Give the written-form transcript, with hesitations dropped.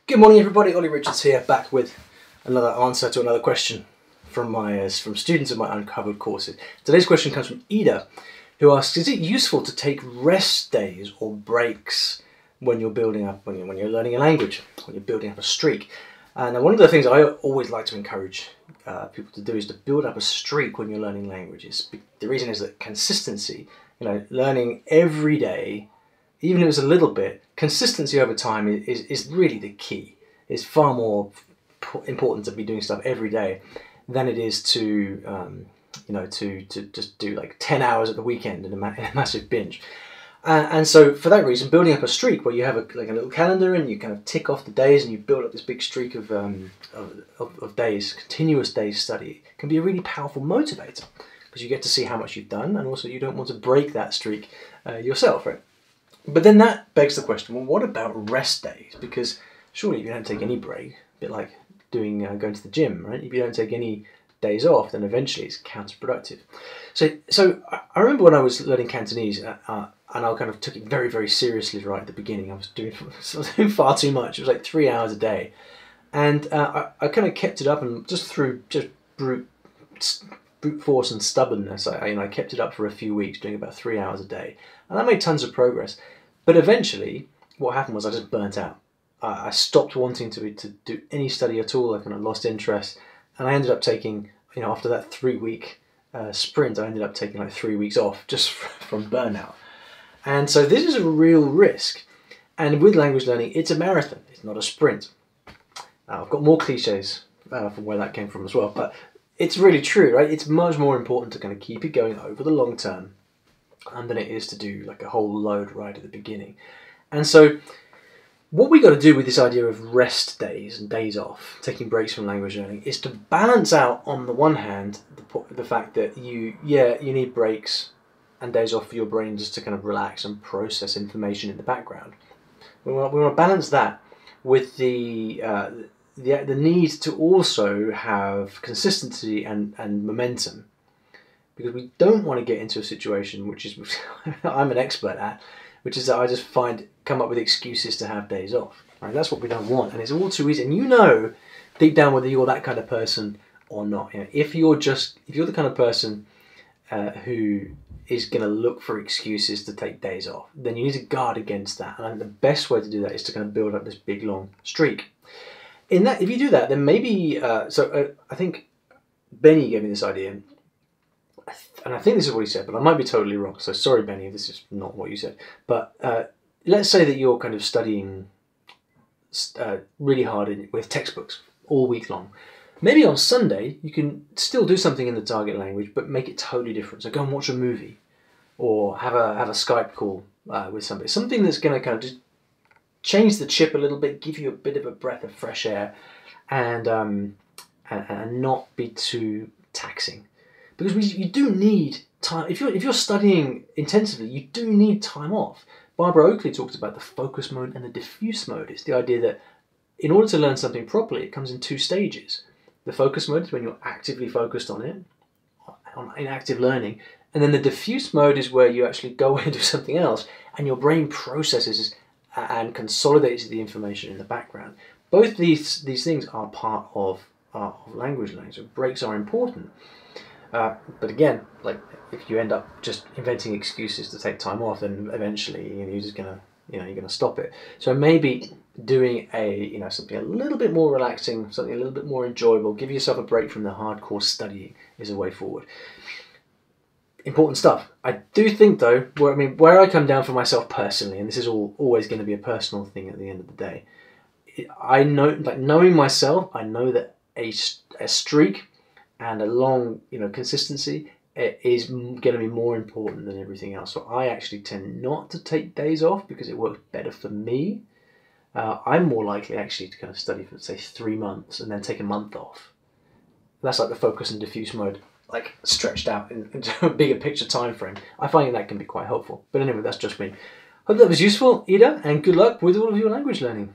Good morning everybody, Olly Richards here, back with another answer to another question from students of my Uncovered courses. Today's question comes from Ida, who asks, is it useful to take rest days or breaks when you're building up, when you're learning a language, when you're building up a streak? And one of the things I always like to encourage people to do is to build up a streak when you're learning languages. The reason is that consistency, learning every day, even if it's a little bit, consistency over time is really the key. It's far more important to be doing stuff every day than it is to to just do like 10 hours at the weekend in a massive binge. And so for that reason, building up a streak where you have a little calendar and you kind of tick off the days and you build up this big streak of days, continuous days study, can be a really powerful motivator because you get to see how much you've done, and also you don't want to break that streak yourself, right? But then that begs the question, well, what about rest days? Because surely if you don't take any break, a bit like going to the gym, right? If you don't take any days off, then eventually it's counterproductive. So I remember when I was learning Cantonese, and I kind of took it very, very seriously right at the beginning. I was doing far too much. It was like 3 hours a day. And I kind of kept it up, and just through brute force and stubbornness, I kept it up for a few weeks, doing about 3 hours a day. And that made tons of progress. But eventually, what happened was I just burnt out. I stopped wanting to do any study at all. I kind of lost interest. And I ended up taking, after that 3-week sprint, I ended up taking like 3 weeks off just from burnout. And so this is a real risk. And with language learning, it's a marathon. It's not a sprint. Now, I've got more cliches from where that came from as well. But it's really true, right? It's much more important to kind of keep it going over the long term than it is to do like a whole load right at the beginning. And so what we got to do with this idea of rest days and days off, taking breaks from language learning, is to balance out, on the one hand, the fact that you need breaks and days off for your brain just to kind of relax and process information in the background. We want to balance that with the need to also have consistency and momentum, because we don't want to get into a situation which is I'm an expert at, which is that I just come up with excuses to have days off. Right? That's what we don't want, and it's all too easy. And deep down whether you're that kind of person or not. If you're the kind of person who is going to look for excuses to take days off, then you need to guard against that. And the best way to do that is to kind of build up this big long streak. If you do that, then maybe I think Benny gave me this idea. And I think this is what he said, but I might be totally wrong. So sorry, Benny, if this is not what you said. But let's say that you're kind of studying really hard with textbooks all week long. Maybe on Sunday, you can still do something in the target language, but make it totally different. So go and watch a movie, or have a Skype call with somebody. Something that's going to kind of just change the chip a little bit, give you a bit of a breath of fresh air, and not be too taxing. Because you do need time. If you're studying intensively, you do need time off. Barbara Oakley talks about the focus mode and the diffuse mode. It's the idea that in order to learn something properly, it comes in 2 stages. The focus mode is when you're actively focused on it, in active learning. And then the diffuse mode is where you actually go and do something else, and your brain processes and consolidates the information in the background. Both these things are part of language learning, so breaks are important. But again, like if you end up just inventing excuses to take time off, then eventually you're just gonna stop it. So maybe doing something a little bit more relaxing, something a little bit more enjoyable, give yourself a break from the hardcore studying is a way forward. Important stuff. I do think though, where I come down for myself personally, and this is always going to be a personal thing at the end of the day, I know, like knowing myself, I know that a streak and a long, consistency is going to be more important than everything else. So I actually tend not to take days off because it works better for me. I'm more likely actually to kind of study for, say, 3 months and then take a month off. That's like the focus and diffuse mode, like stretched out into a bigger picture time frame. I find that can be quite helpful. But anyway, that's just me. Hope that was useful, Ida, and good luck with all of your language learning.